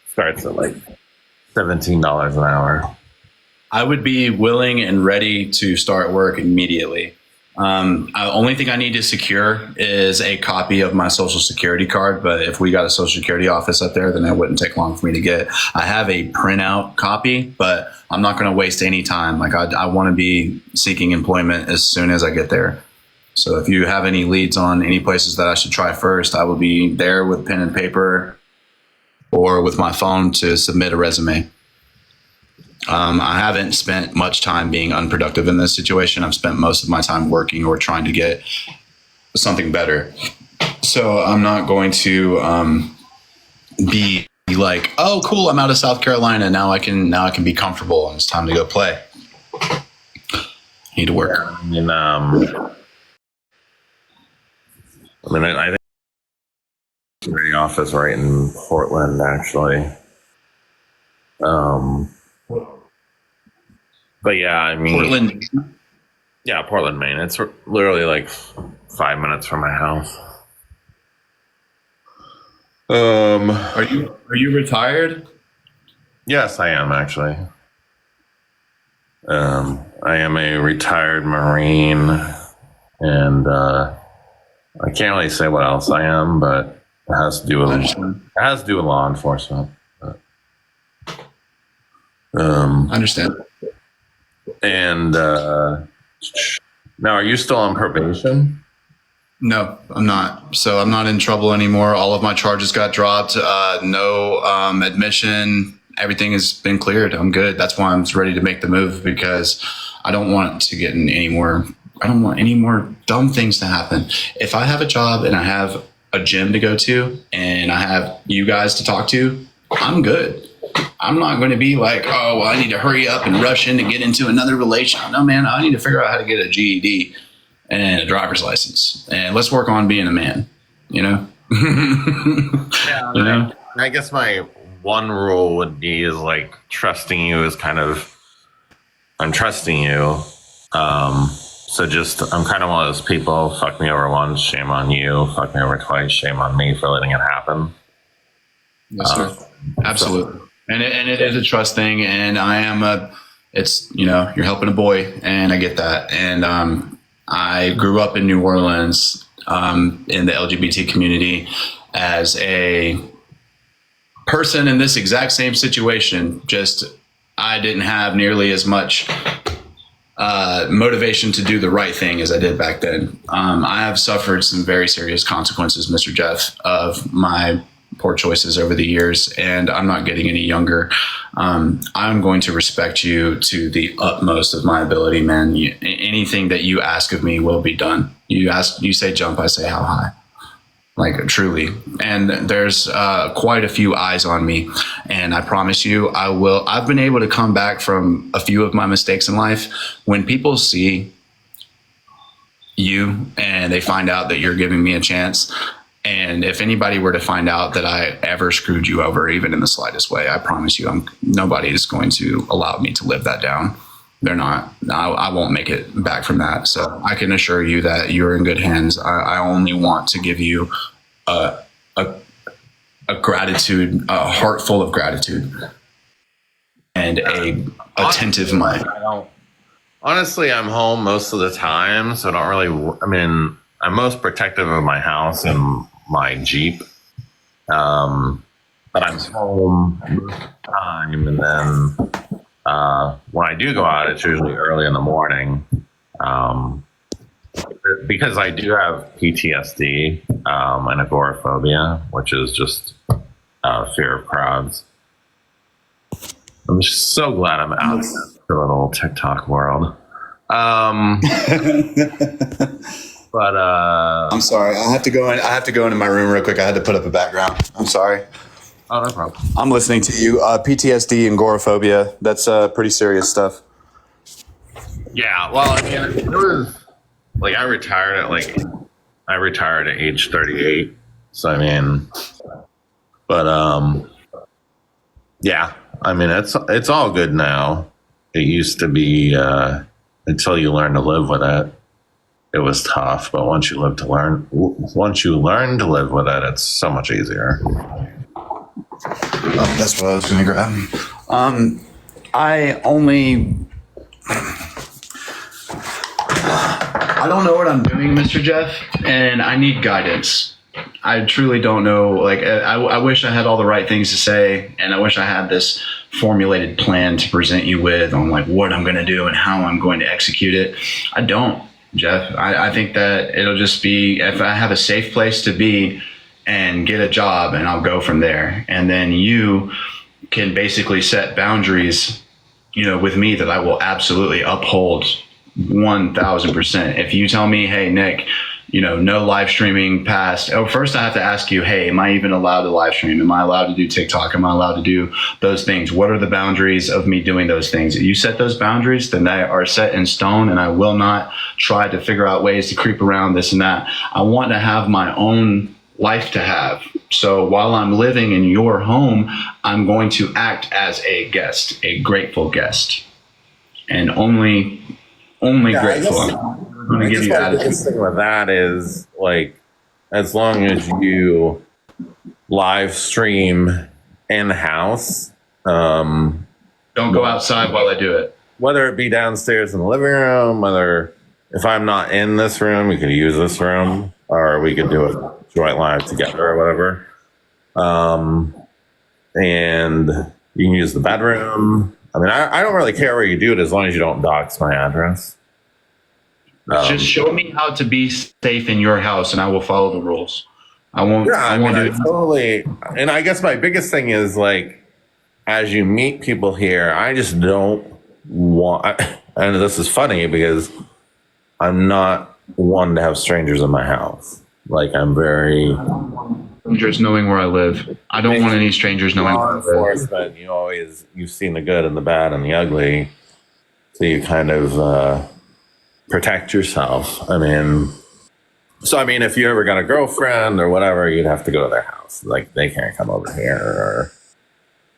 starts at like $17 an hour. I would be willing and ready to start work immediately. Only thing I need to secure is a copy of my social security card. But if we got a social security office up there, then it wouldn't take long for me to get. I have a printout copy, but I'm not going to waste any time. Like I want to be seeking employment as soon as I get there. So if you have any leads on any places that I should try first, I will be there with pen and paper or with my phone to submit a resume. I haven't spent much time being unproductive in this situation. I've spent most of my time working or trying to get something better. So I'm not going to be like, oh, cool, I'm out of South Carolina. Now I can be comfortable and it's time to go play. I need to work. I think the office right in Portland, actually. But yeah, I mean, Portland. Yeah, Portland, Maine. It's literally like 5 minutes from my house. Are you retired? Yes, I am actually. I am a retired Marine, and I can't really say what else I am, but it has to do with law enforcement. I understand. And now, are you still on probation? No, I'm not. So I'm not in trouble anymore. All of my charges got dropped. No admission. Everything has been cleared. I'm good. That's why I'm ready to make the move, because I don't want to get in any more. I don't want any more dumb things to happen. If I have a job and I have a gym to go to and I have you guys to talk to, I'm good. I'm not going to be like, oh, well, I need to hurry up and rush in to get into another relation. No, man, I need to figure out how to get a GED and a driver's license. And let's work on being a man, you know? Yeah, you know? I guess my one rule would be is like trusting you is kind of, I'm trusting you. So just, I'm kind of one of those people, fuck me over once, shame on you. Fuck me over twice, shame on me for letting it happen. Yes, sir. Absolutely. And it is a trust thing. And it's, you know, you're helping a boy, and I get that. And I grew up in New Orleans in the LGBT community as a person in this exact same situation. Just I didn't have nearly as much motivation to do the right thing as I did back then. I have suffered some very serious consequences, Mr. Jeff, of my poor choices over the years, and I'm not getting any younger. I'm going to respect you to the utmost of my ability, man. Anything that you ask of me will be done. You say jump, I say how high. Like, truly. And there's quite a few eyes on me, and I promise you I will. I've been able to come back from a few of my mistakes in life. When people see you and they find out that you're giving me a chance, and if anybody were to find out that I ever screwed you over, even in the slightest way, I promise you nobody is going to allow me to live that down. They're not. I won't make it back from that. So I can assure you that you're in good hands. I only want to give you a gratitude, a heart full of gratitude, and a attentive mind. Honestly, I'm home most of the time, so I don't really. I mean, I'm most protective of my house and my Jeep, but I'm home most of the time, and then when I do go out, it's usually early in the morning, because I do have PTSD and agoraphobia, which is just fear of crowds. I'm just so glad I'm out of the little TikTok world. But I'm sorry. I have to go in. I have to go into my room real quick. I had to put up a background. I'm sorry. Oh, no problem. I'm listening to you. PTSD and agoraphobia. That's pretty serious stuff. Yeah. Well, I mean, it was like I retired at age 38. So I mean, but yeah. I mean, it's all good now. It used to be until you learn to live with it. It was tough, but once you learn to live with it, it's so much easier. Oh, that's what I was going to grab. I only. I don't know what I'm doing, Mr. Jeff, and I need guidance. I truly don't know. Like, I wish I had all the right things to say, and I wish I had this formulated plan to present you with on like what I'm going to do and how I'm going to execute it. I don't, Jeff. I think that it'll just be if I have a safe place to be and get a job, and I'll go from there. And then you can basically set boundaries, with me that I will absolutely uphold 1,000%. If you tell me, hey, Nick, no live streaming past. Oh, first I have to ask you, hey, am I even allowed to live stream? Am I allowed to do TikTok? Am I allowed to do those things? What are the boundaries of me doing those things? If you set those boundaries, then they are set in stone, and I will not try to figure out ways to creep around this and that. I want to have my own life to have. So while I'm living in your home, I'm going to act as a guest, a grateful guest, and only grateful. I'm going to give you attitude. The biggest thing with that is like, as long as you live stream in house, don't go outside while I do it. Whether it be downstairs in the living room, whether if I'm not in this room, you could use this room, or we could do it joint live together or whatever. And you can use the bedroom. I mean, I don't really care where you do it as long as you don't dox my address. Just show me how to be safe in your house, and I will follow the rules. I won't. Yeah, I won't do it. Totally. And I guess my biggest thing is like, as you meet people here, I just don't want. And this is funny because I'm not one to have strangers in my house. Like, I'm very. Strangers knowing where I live. I don't want any strangers knowing where I live. Enforcement, you've seen the good and the bad and the ugly, so you kind of protect yourself. I mean, if you ever got a girlfriend or whatever, you'd have to go to their house. Like, they can't come over here or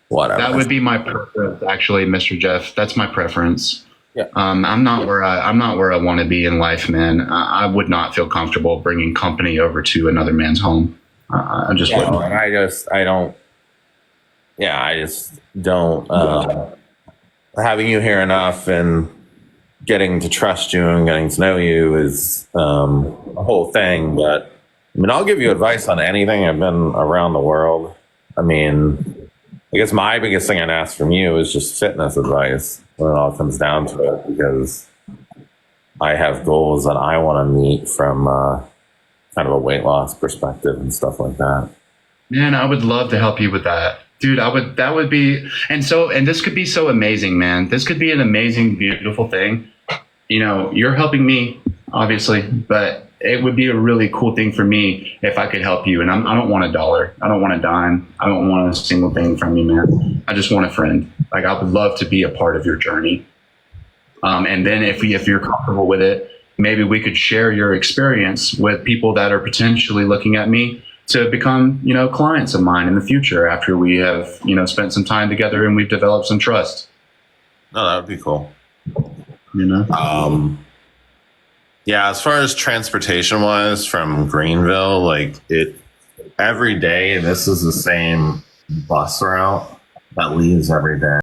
whatever. That would be my preference, actually, Mr. Jeff. That's my preference. Yeah. I'm not where I want to be in life, man. I would not feel comfortable bringing company over to another man's home. I just wouldn't. And I just don't. Having you here enough and getting to trust you and getting to know you is a whole thing. But I mean, I'll give you advice on anything. I've been around the world. I mean, I guess my biggest thing I'd ask from you is just fitness advice when it all comes down to it, because I have goals that I want to meet from kind of a weight loss perspective and stuff like that. Man, I would love to help you with that. Dude, that would be, and this could be so amazing, man. This could be an amazing, beautiful thing. You're helping me, obviously, but it would be a really cool thing for me if I could help you. And I don't want $1. I don't want a dime. I don't want a single thing from you, man. I just want a friend. Like, I would love to be a part of your journey. And then if you're comfortable with it, maybe we could share your experience with people that are potentially looking at me to become, clients of mine in the future after we have, spent some time together and we've developed some trust. No, that would be cool. Yeah, as far as transportation wise from Greenville, like every day, this is the same bus route that leaves every day.